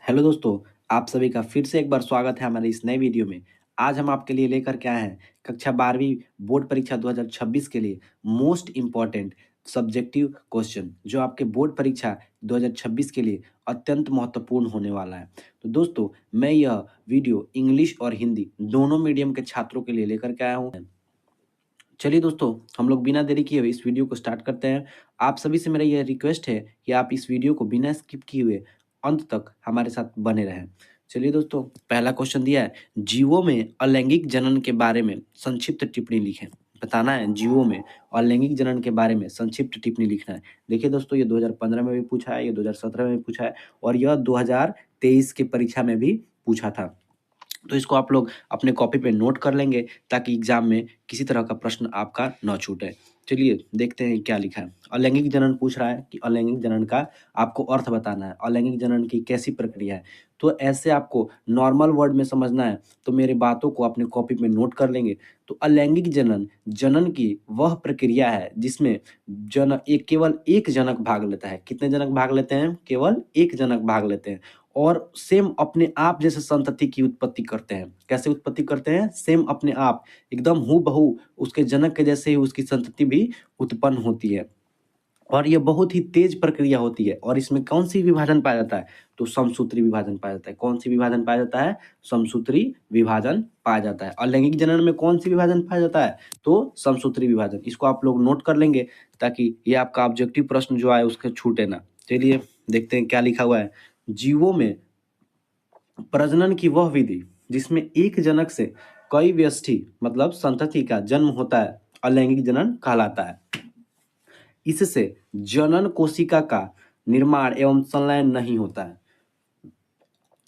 Hello दोस्तों, आप सभी का फिर से एक बार स्वागत है हमारे इस नए वीडियो में। आज हम आपके लिए लेकर के आए हैं कक्षा 12वीं बोर्ड परीक्षा 2026 के लिए मोस्ट इम्पोर्टेंट सब्जेक्टिव क्वेश्चन जो आपके बोर्ड परीक्षा 2026 के लिए अत्यंत महत्वपूर्ण होने वाला है। तो दोस्तों, मैं यह वीडियो इंग्लिश और हिंदी दोनों मीडियम के छात्रों के लिए लेकर के आया हूँ। चलिए दोस्तों, हम लोग बिना देरी किए हुए इस वीडियो को स्टार्ट करते हैं। आप सभी से मेरा यह रिक्वेस्ट है कि आप इस वीडियो को बिना स्किप किए हुए अंत तक हमारे साथ बने रहें। चलिए दोस्तों, पहला क्वेश्चन दिया है, जीवों में अलैंगिक जनन के बारे में संक्षिप्त टिप्पणी लिखें। बताना है जीवों में अलैंगिक जनन के बारे में संक्षिप्त टिप्पणी लिखना है। देखिए दोस्तों, ये 2015 में भी पूछा है, ये 2017 में भी पूछा है और यह 2023 की परीक्षा में भी पूछा था। तो इसको आप लोग अपने कॉपी पे नोट कर लेंगे ताकि एग्जाम में किसी तरह का प्रश्न आपका न छूटे। चलिए देखते हैं क्या लिखा है। अलैंगिक जनन पूछ रहा है कि अलैंगिक जनन का आपको अर्थ बताना है, अलैंगिक जनन की कैसी प्रक्रिया है। तो ऐसे आपको नॉर्मल वर्ड में समझना है, तो मेरी बातों को अपने कॉपी में नोट कर लेंगे। तो अलैंगिक जनन जनन की वह प्रक्रिया है जिसमें एक केवल एक जनक भाग लेता है। कितने जनक भाग लेते हैं? केवल एक जनक भाग लेते हैं और सेम अपने आप जैसे संतति की उत्पत्ति करते हैं। कैसे उत्पत्ति करते हैं? सेम अपने आप एकदम हूबहू उसके जनक के जैसे ही उसकी संतति भी उत्पन्न होती है और ये बहुत ही तेज प्रक्रिया होती है। और इसमें कौन सी विभाजन पाया जाता है? तो समसूत्री विभाजन पाया जाता है। कौन सी विभाजन पाया जाता है? समसूत्री विभाजन पाया जाता है। अलैंगिक जनन में कौन सी विभाजन पाया जाता है? तो समसूत्री विभाजन। इसको आप लोग नोट कर लेंगे ताकि ये आपका ऑब्जेक्टिव प्रश्न जो आए उसके छूटे ना। चलिए देखते हैं क्या लिखा हुआ है। जीवों में प्रजनन की वह विधि जिसमें एक जनक से कई व्यष्टि मतलब संतति का जन्म होता है अलैंगिक जनन कहलाता है। इससे जनन कोशिका का निर्माण एवं संलयन नहीं होता है।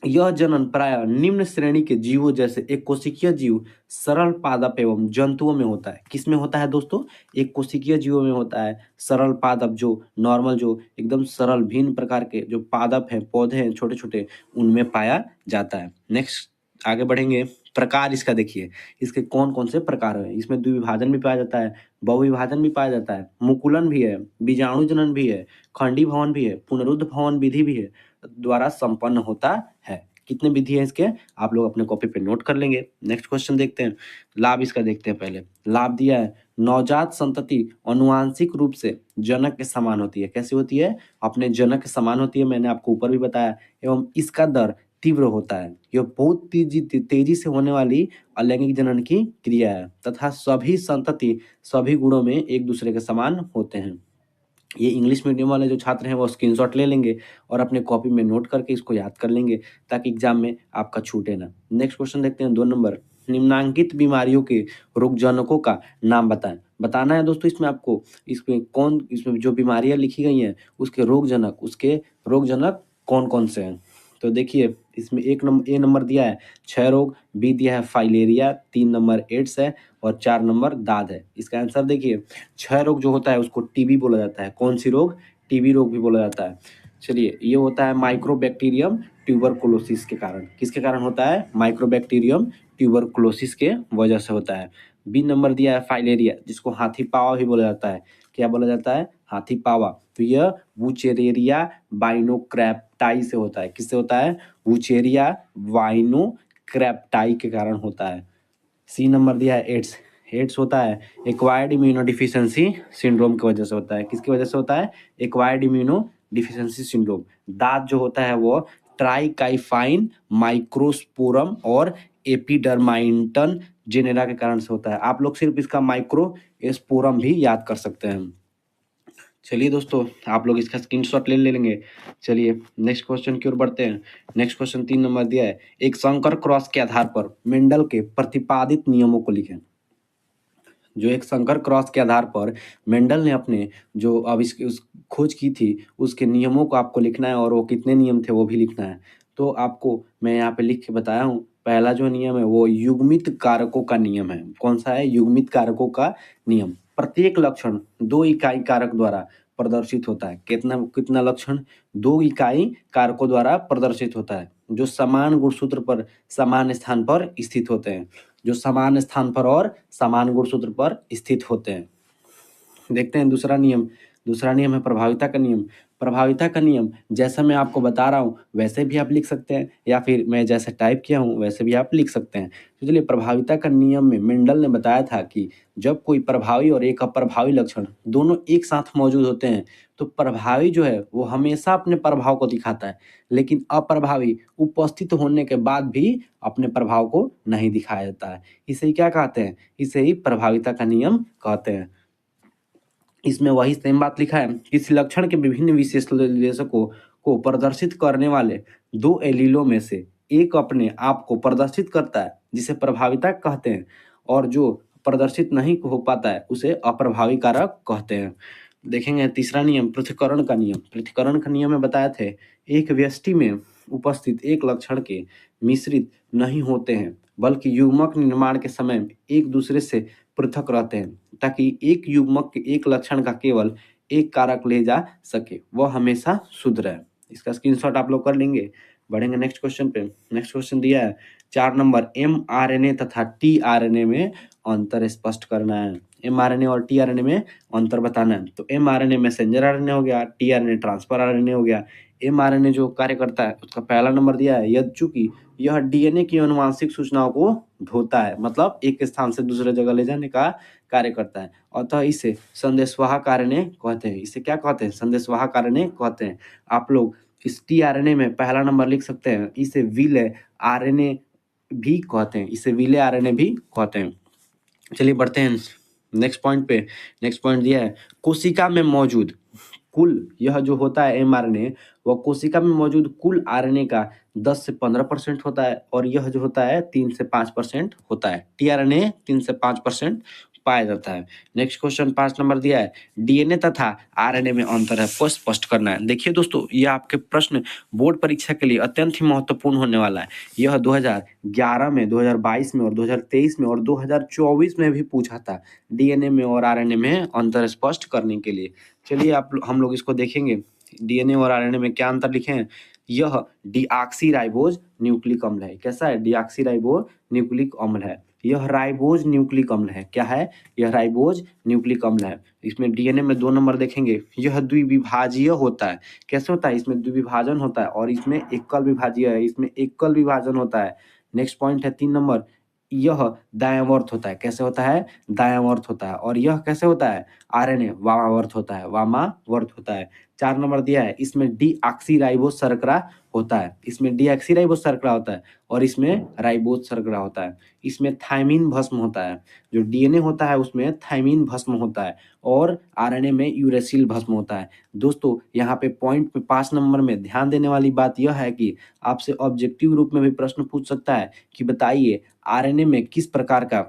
यह जनन प्रायः निम्न श्रेणी के जीवों जैसे एक कोशिकीय जीव, सरल पादप एवं जंतुओं में होता है। किसमें होता है दोस्तों? एक कोशिकीय जीवों में होता है। सरल पादप जो नॉर्मल जो एकदम सरल भिन्न प्रकार के जो पादप हैं, पौधे हैं छोटे छोटे, उनमें पाया जाता है। नेक्स्ट आगे बढ़ेंगे। प्रकार इसका देखिए, इसके कौन कौन से प्रकार हैं। इसमें द्विविभाजन भी पाया जाता है, बहुविभाजन भी पाया जाता है, मुकुलन भी है, बीजाणु जनन भी है, खंडी भवन भी है, पुनरुद्ध भवन विधि भी है द्वारा संपन्न होता है। कितने विधि है इसके? आप लोग अपने कॉपी पे नोट कर लेंगे। नेक्स्ट क्वेश्चन देखते हैं। लाभ इसका देखते हैं पहले। लाभ दिया है, नवजात संतति आनुवांशिक रूप से जनक के समान होती है। कैसी होती है? अपने जनक के समान होती है, मैंने आपको ऊपर भी बताया। एवं इसका दर तीव्र होता है। यह बहुत तेजी से होने वाली अलैंगिक जनन की क्रिया है तथा सभी संतति सभी गुणों में एक दूसरे के समान होते हैं। ये इंग्लिश मीडियम वाले जो छात्र हैं वो स्क्रीनशॉट ले लेंगे और अपने कॉपी में नोट करके इसको याद कर लेंगे ताकि एग्जाम में आपका छूटे ना। नेक्स्ट क्वेश्चन देखते हैं 2 नंबर। निम्नांकित बीमारियों के रोगजनकों का नाम बताएं। बताना है दोस्तों इसमें आपको, इसमें जो बीमारियां लिखी गई हैं उसके रोगजनक कौन कौन से हैं। तो देखिए इसमें ए नंबर दिया है क्षय रोग, बी दिया है फाइलेरिया, 3 नंबर एड्स है और 4 नंबर दाद है। इसका आंसर देखिए, क्षय रोग जो होता है उसको टीबी बोला जाता है। कौन सी रोग? टीबी रोग भी बोला जाता है। चलिए, ये होता है माइक्रोबैक्टीरियम ट्यूबरकुलोसिस के कारण। किसके कारण होता है? माइक्रोबैक्टीरियम ट्यूबरकुलोसिस के वजह से होता है। बी नंबर दिया है फाइलेरिया, जिसको हाथी पावा भी बोला जाता है। क्या बोला जाता है? हाथी पावा। तो यह वुचेरेरिया बाइनोक्रैप्टाई से होता है। किससे होता है? वुचेरिया बाइनोक्रैप्टाई के कारण होता है। सी नंबर दिया है एड्स। एड्स होता है एक्वायर्ड इम्यूनो डिफिशियंसी सिंड्रोम की वजह से होता है। किसकी वजह से होता है? Acquired immuno deficiency syndrome. दांत जो होता है वो ट्राइकाइफाइन माइक्रोस्पोरम और एपिडर्माइंटन जेनेरा के कारण से होता है। आप लोग सिर्फ इसका माइक्रोस्पोरम भी याद कर सकते हैं। चलिए दोस्तों, आप लोग इसका स्क्रीनशॉट ले लेंगे। चलिए नेक्स्ट क्वेश्चन की ओर बढ़ते हैं। नेक्स्ट क्वेश्चन 3 नंबर दिया है, एक संकर क्रॉस के आधार पर मेंडल के प्रतिपादित नियमों को लिखें। जो एक संकर क्रॉस के आधार पर मेंडल ने अपने जो उस खोज की थी उसके नियमों को आपको लिखना है और वो कितने नियम थे वो भी लिखना है। तो आपको मैं यहाँ पे लिख के बताया हूँ। पहला जो नियम है वो युग्मित कारकों का नियम है। कौन सा है? युग्मित कारकों का नियम। प्रत्येक लक्षण 2 इकाई कारक द्वारा प्रदर्शित होता है। कितना कितना लक्षण? 2 इकाई कारकों द्वारा प्रदर्शित होता है जो समान गुणसूत्र पर समान स्थान पर स्थित होते हैं। जो समान स्थान पर और समान गुणसूत्र पर स्थित होते हैं। देखते हैं दूसरा नियम। दूसरा नियम है प्रभाविता का नियम। प्रभाविता का नियम जैसा मैं आपको बता रहा हूँ वैसे भी आप लिख सकते हैं, या फिर मैं जैसे टाइप किया हूँ वैसे भी आप लिख सकते हैं। तो चलिए, प्रभाविता का नियम में मेंडल ने बताया था कि जब कोई प्रभावी और एक अप्रभावी लक्षण दोनों एक साथ मौजूद होते हैं, तो प्रभावी जो है वो हमेशा अपने प्रभाव को दिखाता है, लेकिन अप्रभावी उपस्थित होने के बाद भी अपने प्रभाव को नहीं दिखाया जाता है। इसे ही क्या कहते हैं? इसे ही प्रभाविता का नियम कहते हैं। इसमें वही सेम बात लिखा है, किसी लक्षण के विभिन्न विशेषकों को प्रदर्शित करने वाले दो एलीलों में से एक अपने आप को प्रदर्शित करता है जिसे प्रभाविता कहते हैं, और जो प्रदर्शित नहीं हो पाता है उसे अप्रभावी कारक कहते हैं। देखेंगे तीसरा नियम, पृथक्करण का नियम। पृथक्करण का नियम में बताए थे, एक व्यष्टि में उपस्थित एक लक्षण के मिश्रित नहीं होते हैं, बल्कि युग्मक निर्माण के समय एक दूसरे से पृथक रहते हैं, ताकि एक युग्मक के एक लक्षण का केवल एक कारक ले जा सके, वह हमेशा शुद्ध रहे। इसका स्क्रीनशॉट आप लोग कर लेंगे। बढ़ेंगे नेक्स्ट क्वेश्चन पे। नेक्स्ट क्वेश्चन दिया है 4 नंबर, mRNA तथा tRNA में अंतर स्पष्ट करना है। mRNA और tRNA में अंतर बताना है। तो mRNA मैसेंजर आरएनए हो गया, tRNA ट्रांसफर आरएनए हो गया। mRNA जो कार्य करता है उसका पहला नंबर दिया है, यदि चूंकि यह डीएनए की आनुवांशिक सूचनाओं को ढोता है, मतलब एक स्थान से दूसरे जगह ले जाने का कार्य करता है, अतः इसे संदेशवाहक आरएनए कहते हैं। इसे क्या कहते हैं? संदेशवाहक आरएनए कहते हैं। आप लोग इस टीआरएनए में पहला नंबर लिख सकते हैं, इसे विलय आरएनए भी कहते हैं, इसे विलय आरएनए भी कहते हैं। चलिए बढ़ते हैं नेक्स्ट पॉइंट पे। नेक्स्ट पॉइंट दिया है, कोशिका में मौजूद कुल, यह जो होता है mRNA, वह कोशिका में मौजूद कुल आरएनए का 10 से 15% होता है, और यह जो होता है 3 से 5% होता है। tRNA 3 से 5% पाया जाता है। नेक्स्ट क्वेश्चन 5 नंबर दिया है, डीएनए तथा आरएनए में अंतर है, को स्पष्ट करना है। देखिए दोस्तों, ये आपके प्रश्न बोर्ड परीक्षा के लिए अत्यंत ही महत्वपूर्ण होने वाला है। यह 2011 में, 2022 में और 2023 में और 2024 में भी पूछा था, डीएनए में और आरएनए में अंतर स्पष्ट करने के लिए। चलिए हम लोग इसको देखेंगे। डीएनए और आरएनए में क्या अंतर लिखे हैं? यह डीऑक्सीराइबोज न्यूक्लिक अम्ल है। कैसा है? डीऑक्सीराइबोज न्यूक्लिक अम्ल है। यह राइबोज न्यूक्लिक अम्ल है। क्या है? यह राइबोज न्यूक्लिक अम्ल है। इसमें डीएनए में 2 नंबर देखेंगे, यह द्विविभाजीय होता है। कैसे होता है? इसमें द्विविभाजन होता है, और इसमें एकल विभाजीय है, इसमें एकल विभाजन होता है। नेक्स्ट पॉइंट है 3 नंबर, यह दायावर्त होता है। कैसे होता है? दायावर्त होता है। और यह कैसे होता है? आरएनए वामावर्त होता है, वामावर्त होता है। 4 नंबर दिया है, इसमें डीऑक्सीराइबोज शर्करा होता है, इसमें डीऑक्सीराइबोज शर्करा होता है, और इसमें राइबोज शर्करा होता है। इसमें थायमीन भस्म होता है। जो डीएनए होता है उसमें थायमीन भस्म होता है, और आरएनए में यूरेसिल भस्म होता है। दोस्तों, यहाँ पे पॉइंट पे 5 नंबर में ध्यान देने वाली बात यह है कि आपसे ऑब्जेक्टिव रूप में भी प्रश्न पूछ सकता है कि बताइए आरएनए में किस प्रकार का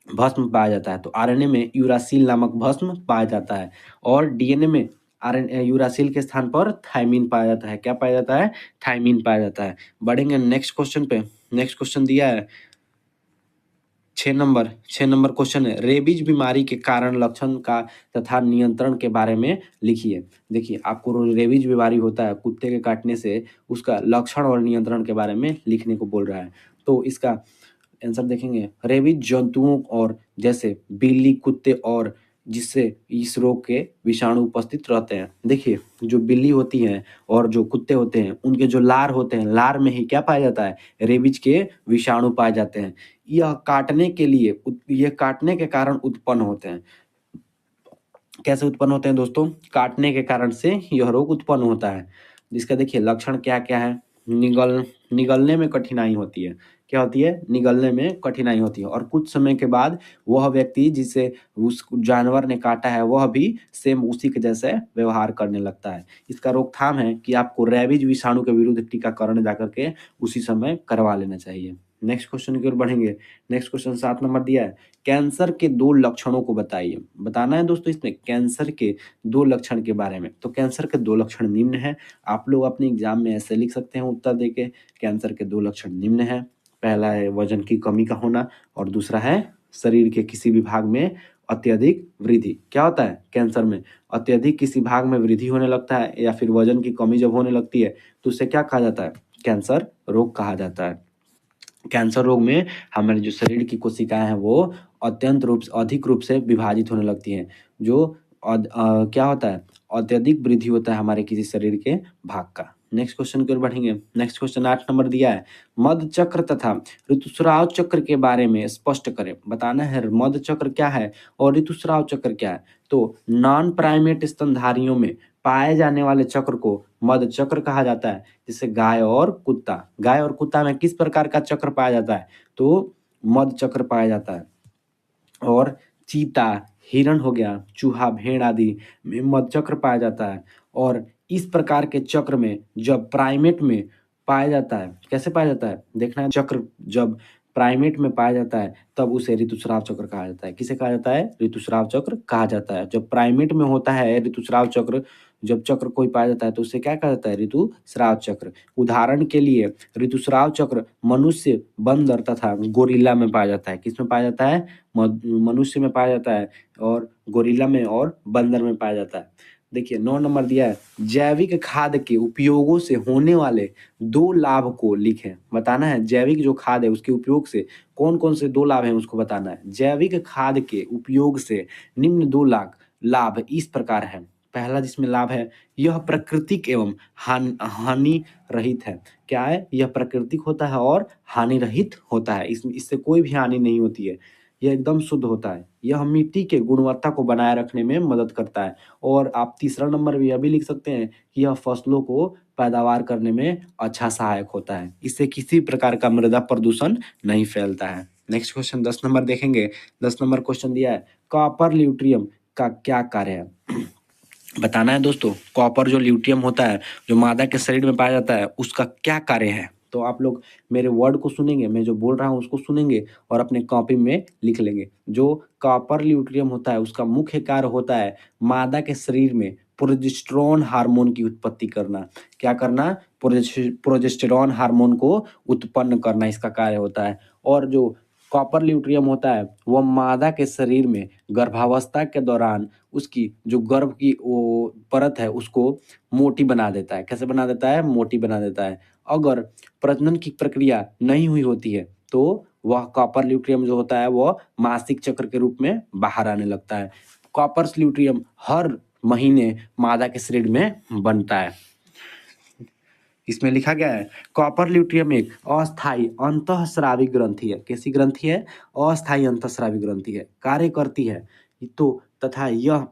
भस्म पाया जाता है। तो आरएनए में यूरासिल नामक भस्म पाया जाता है, और डीएनए में आरएनए यूरासिल के स्थान पर थायमीन पाया जाता है। क्या पाया जाता है? थायमीन पाया जाता है। बढ़ेंगे नेक्स्ट क्वेश्चन पे। नेक्स्ट क्वेश्चन दिया है 6 नंबर क्वेश्चन है, रेबीज बीमारी के कारण, लक्षण का तथा नियंत्रण के बारे में लिखिए। देखिए, आपको रेबीज बीमारी होता है कुत्ते के काटने से, उसका लक्षण और नियंत्रण के बारे में लिखने को बोल रहा है। तो इसका आंसर देखेंगे, रेबीज जंतुओं और जैसे बिल्ली, कुत्ते और जिससे इस रोग के विषाणु उपस्थित रहते हैं। देखिए, जो बिल्ली होती हैं और जो कुत्ते होते हैं, उनके जो लार होते हैं, लार में ही क्या पाया जाता है? रेबीज के विषाणु पाए जाते हैं। यह काटने के कारण उत्पन्न होते हैं। कैसे उत्पन्न होते हैं दोस्तों? काटने के कारण से यह रोग उत्पन्न होता है। जिसका देखिए लक्षण क्या-क्या है? निगलने में कठिनाई होती है। क्या होती है? निगलने में कठिनाई होती है, और कुछ समय के बाद वह व्यक्ति जिसे उस जानवर ने काटा है वह भी सेम उसी के जैसे व्यवहार करने लगता है। इसका रोकथाम है कि आपको रेबीज विषाणु के विरुद्ध टीकाकरण जाकर के उसी समय करवा लेना चाहिए। नेक्स्ट क्वेश्चन की ओर बढ़ेंगे। नेक्स्ट क्वेश्चन 7 नंबर दिया है, कैंसर के 2 लक्षणों को बताइए। बताना है दोस्तों इसमें कैंसर के 2 लक्षण के बारे में। तो कैंसर के 2 लक्षण निम्न हैं। आप लोग अपने एग्जाम में ऐसे लिख सकते हैं उत्तर देके, कैंसर के 2 लक्षण निम्न हैं। पहला है वजन की कमी का होना, और दूसरा है शरीर के किसी भी भाग में अत्यधिक वृद्धि। क्या होता है कैंसर में? अत्यधिक किसी भाग में वृद्धि होने लगता है, या फिर वजन की कमी जब होने लगती है तो उसे क्या कहा जाता है? कैंसर रोग कहा जाता है। कैंसर रोग में हमारे जो शरीर की कोशिकाएं हैं वो अत्यंत रूप से अधिक रूप से विभाजित होने लगती हैं। जो क्या होता है, अत्यधिक वृद्धि होता है हमारे किसी शरीर के भाग का। नेक्स्ट क्वेश्चन की ओर बढ़ेंगे। नेक्स्ट क्वेश्चन 8 नंबर दिया है, मध चक्र तथा ऋतुस्राव चक्र के बारे में स्पष्ट करें। बताना है मध चक्र क्या है और ऋतुस्राव चक्र क्या है। तो नॉन प्राइमेट स्तनधारियों में पाए जाने वाले चक्र को मध चक्र कहा जाता है। जैसे गाय और कुत्ता में किस प्रकार का चक्र पाया जाता है, तो मध चक्र पाया जाता है। और चीता, हिरण हो गया, चूहा, भेड़ आदि में मध चक्र पाया जाता है। और इस प्रकार के चक्र में जब प्राइमेट में पाया जाता है, कैसे पाया जाता है देखना है, चक्र जब प्राइमेट में पाया जाता है तब उसे ऋतुस्राव चक्र कहा जाता है। किसे कहा जाता है, ऋतुस्राव चक्र कहा जाता है। जब प्राइमेट में होता है ऋतुस्राव चक्र, जब चक्र कोई पाया जाता है तो उसे क्या कहा जाता है, ऋतुस्राव चक्र। उदाहरण के लिए ऋतुस्राव चक्र मनुष्य, बंदर तथा गोरिल्ला में पाया जाता है। किस में पाया जाता है, मनुष्य में पाया जाता है और गोरिल्ला में और बंदर में पाया जाता है। देखिए 9 नंबर दिया है, जैविक खाद के उपयोगों से होने वाले 2 लाभ को लिखें। बताना है जैविक जो खाद है उसके उपयोग से कौन कौन से 2 लाभ हैं उसको बताना है। जैविक खाद के उपयोग से निम्न 2 लाभ इस प्रकार है। पहला जिसमें लाभ है, यह प्राकृतिक एवं हानि रहित है। क्या है, यह प्राकृतिक होता है और हानि रहित होता है। इससे कोई भी हानि नहीं होती है, यह एकदम शुद्ध होता है। यह मिट्टी के गुणवत्ता को बनाए रखने में मदद करता है। और आप तीसरा नंबर भी यह भी लिख सकते हैं कि यह फसलों को पैदावार करने में अच्छा सहायक होता है। इससे किसी प्रकार का मृदा प्रदूषण नहीं फैलता है। नेक्स्ट क्वेश्चन 10 नंबर देखेंगे। 10 नंबर क्वेश्चन दिया है, कॉपर ल्यूट्रियम का क्या कार्य है। बताना है दोस्तों, कॉपर जो ल्यूटियम होता है, जो मादा के शरीर में पाया जाता है, उसका क्या कार्य है। तो आप लोग मेरे वर्ड को सुनेंगे, मैं जो बोल रहा हूँ उसको सुनेंगे और अपने कॉपी में लिख लेंगे। जो कॉपर ल्यूट्रियम होता है उसका मुख्य कार्य होता है मादा के शरीर में प्रोजेस्टेरॉन हार्मोन की उत्पत्ति करना। क्या करना, प्रोजेस्टेरॉन हार्मोन को उत्पन्न करना इसका कार्य होता है। और जो कॉपर ल्यूट्रियम होता है वह मादा के शरीर में गर्भावस्था के दौरान उसकी जो गर्भ की वो परत है उसको मोटी बना देता है। कैसे बना देता है, मोटी बना देता है। अगर प्रजनन की प्रक्रिया नहीं हुई होती है तो वह कॉपर ल्यूट्रियम जो होता है वह मासिक चक्र के रूप में बाहर आने लगता है। कॉपर ल्यूट्रियम हर महीने मादा के शरीर में बनता है। इसमें लिखा गया है, कॉपर ल्यूट्रियम एक अस्थायी अंतःस्रावी ग्रंथि है। कैसी ग्रंथि है, अस्थायी अंतःस्रावी ग्रंथि है, कार्य करती है। तो तथा यह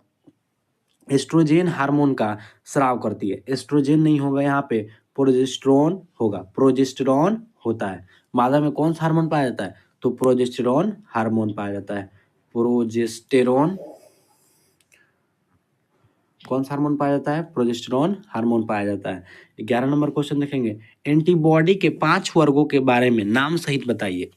एस्ट्रोजेन हार्मोन का स्राव करती है। एस्ट्रोजेन नहीं होगा यहाँ पे, प्रोजेस्टेरॉन होगा। प्रोजेस्टेरॉन होता है मादा में, कौन सा हार्मोन पाया जाता है, तो प्रोजेस्टेरॉन हार्मोन पाया जाता है। प्रोजेस्टेरॉन, कौन सा हार्मोन पाया जाता है, प्रोजेस्टेरॉन हार्मोन पाया जाता है। 11 नंबर क्वेश्चन देखेंगे, एंटीबॉडी के 5 वर्गों के बारे में नाम सहित बताइए।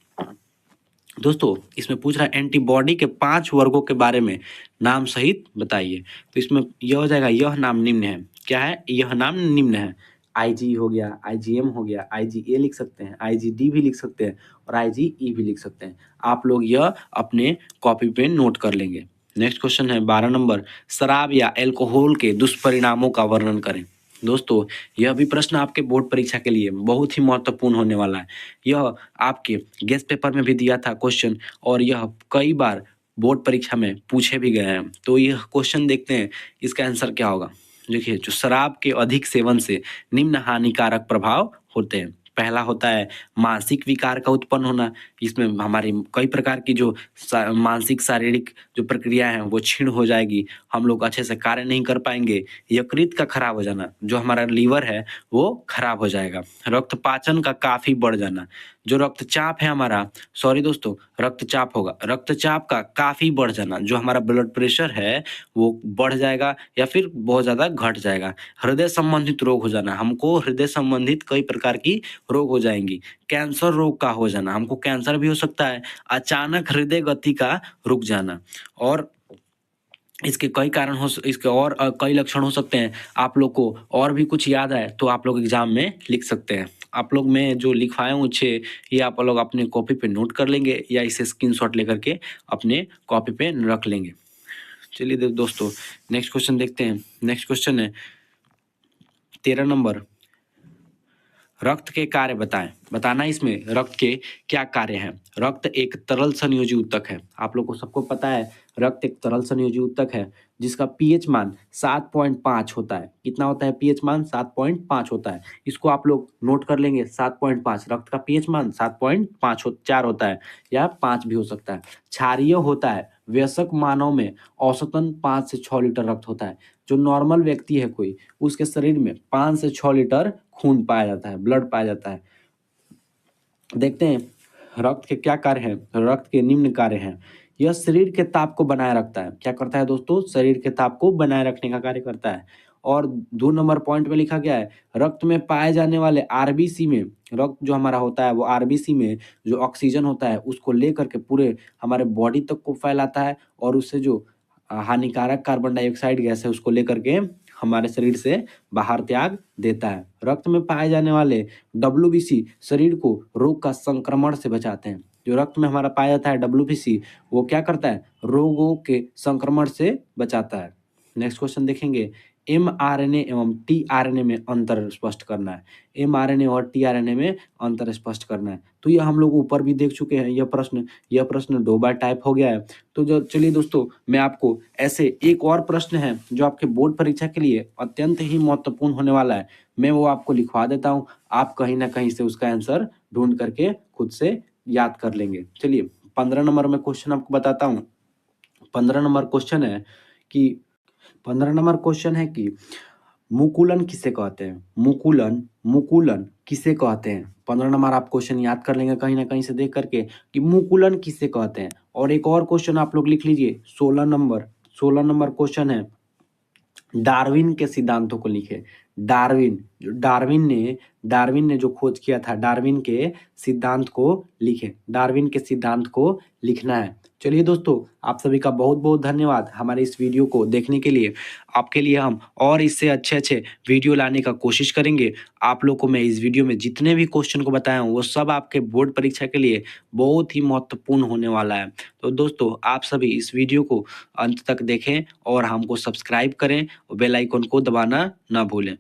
दोस्तों इसमें पूछ रहा है एंटीबॉडी के 5 वर्गों के बारे में नाम सहित बताइए। तो इसमें यह हो जाएगा, यह नाम निम्न है। क्या है, यह नाम निम्न है। आईजी हो गया, आईजीएम हो गया, आईजीए लिख सकते हैं, आईजीडी भी लिख सकते हैं और आईजीई भी लिख सकते हैं। आप लोग यह अपने कॉपी पे नोट कर लेंगे। नेक्स्ट क्वेश्चन है 12 नंबर, शराब या अल्कोहल के दुष्परिणामों का वर्णन करें। दोस्तों यह भी प्रश्न आपके बोर्ड परीक्षा के लिए बहुत ही महत्वपूर्ण होने वाला है। यह आपके गेस्ट पेपर में भी दिया था क्वेश्चन और यह कई बार बोर्ड परीक्षा में पूछे भी गए हैं। तो यह क्वेश्चन देखते हैं, इसका आंसर क्या होगा। देखिए, जो शराब के अधिक सेवन से निम्न हानिकारक प्रभाव होते हैं। पहला होता है मानसिक विकार का उत्पन्न होना। इसमें हमारी कई प्रकार की जो मानसिक शारीरिक जो प्रक्रिया है वो क्षीण हो जाएगी, हम लोग अच्छे से कार्य नहीं कर पाएंगे। यकृत का खराब हो जाना, जो हमारा लीवर है वो खराब हो जाएगा। रक्त पाचन का काफी बढ़ जाना, जो रक्तचाप है हमारा, सॉरी दोस्तों, रक्तचाप होगा, रक्तचाप का काफी बढ़ जाना, जो हमारा ब्लड प्रेशर है वो बढ़ जाएगा या फिर बहुत ज्यादा घट जाएगा। हृदय संबंधित रोग हो जाना, हमको हृदय संबंधित कई प्रकार की रोग हो जाएंगी। कैंसर रोग का हो जाना, हमको कैंसर भी हो सकता है। अचानक हृदय गति का रुक जाना। और इसके कई कारण हो, इसके और कई लक्षण हो सकते हैं। आप लोग को और भी कुछ याद आए तो आप लोग एग्जाम में लिख सकते हैं। आप लोग मैं जो लिखवाया हूँ 6, ये आप लोग अपने कॉपी पे नोट कर लेंगे या इसे स्क्रीनशॉट लेकर के अपने कॉपी पे रख लेंगे। चलिए दोस्तों नेक्स्ट क्वेश्चन देखते हैं। नेक्स्ट क्वेश्चन है 13 नंबर, रक्त के कार्य बताएं। बताना इसमें रक्त के क्या कार्य हैं। रक्त एक तरल संयोजी ऊतक है। आप लोग को सबको पता है रक्त एक तरल संयोजी ऊतक है जिसका पीएच मान 7.5 होता है। कितना होता है पीएच मान? 7.5 होता है। इसको आप लोग नोट कर लेंगे 7.5। रक्त का पीएच मान 7.4 होता है या 5 भी हो सकता है। क्षारीय होता है। वयस्क मानव में औसतन 5 से 6 लीटर रक्त होता है। जो नॉर्मल व्यक्ति है कोई, उसके शरीर में 5 से 6 लीटर खून पाया जाता है, ब्लड पाया जाता है। देखते हैं रक्त के क्या कार्य हैं। रक्त के निम्न कार्य हैं। यह शरीर के ताप को बनाए रखता है। क्या करता है दोस्तों? शरीर के ताप को बनाए रखने का कार्य करता है। और 2 नंबर पॉइंट में लिखा गया है, रक्त में पाए जाने वाले आरबीसी में, रक्त जो हमारा होता है वो आरबीसी में जो ऑक्सीजन होता है उसको लेकर के पूरे हमारे बॉडी तक को फैलाता है और उससे जो हानिकारक कार्बन डाइऑक्साइड गैस है उसको लेकर के हमारे शरीर से बाहर त्याग देता है। रक्त में पाए जाने वाले डब्ल्यूबीसी शरीर को रोग का संक्रमण से बचाते हैं। जो रक्त में हमारा पाया जाता है डब्ल्यूबीसी, वो क्या करता है? रोगों के संक्रमण से बचाता है। नेक्स्ट क्वेश्चन देखेंगे, एमआरएनए एवं टीआरएनए में अंतर स्पष्ट करना है। एमआरएनए और टीआरएनए में अंतर स्पष्ट करना है। तो ये हम लोग ऊपर भी देख चुके हैं। यह प्रश्न 2 बार टाइप हो गया है। तो जो चलिए दोस्तों, मैं आपको ऐसे एक और प्रश्न है जो आपके बोर्ड परीक्षा के लिए अत्यंत ही महत्वपूर्ण होने वाला है, मैं वो आपको लिखवा देता हूँ। आप कहीं ना कहीं से उसका आंसर ढूंढ करके खुद से याद कर लेंगे। चलिए 15 नंबर में क्वेश्चन आपको बताता हूँ। 15 नंबर क्वेश्चन है कि 15 नंबर क्वेश्चन है कि मुकुलन किसे कहते हैं? मुकुलन मुकुलन किसे कहते हैं? 15 नंबर आप क्वेश्चन याद कर लेंगे कहीं ना कहीं से देख करके कि मुकुलन किसे कहते हैं। और एक और क्वेश्चन आप लोग लिख लीजिए 16 नंबर क्वेश्चन है, डार्विन के सिद्धांतों को लिखे। डार्विन ने जो खोज किया था, डार्विन के सिद्धांत को लिखे। डार्विन के सिद्धांत को लिखना है। चलिए दोस्तों, आप सभी का बहुत बहुत धन्यवाद हमारे इस वीडियो को देखने के लिए। आपके लिए हम और इससे अच्छे अच्छे वीडियो लाने का कोशिश करेंगे। आप लोग को मैं इस वीडियो में जितने भी क्वेश्चन को बताया हूँ वो सब आपके बोर्ड परीक्षा के लिए बहुत ही महत्वपूर्ण होने वाला है। तो दोस्तों, आप सभी इस वीडियो को अंत तक देखें और हमको सब्सक्राइब करें और बेल आइकन को दबाना ना भूलें।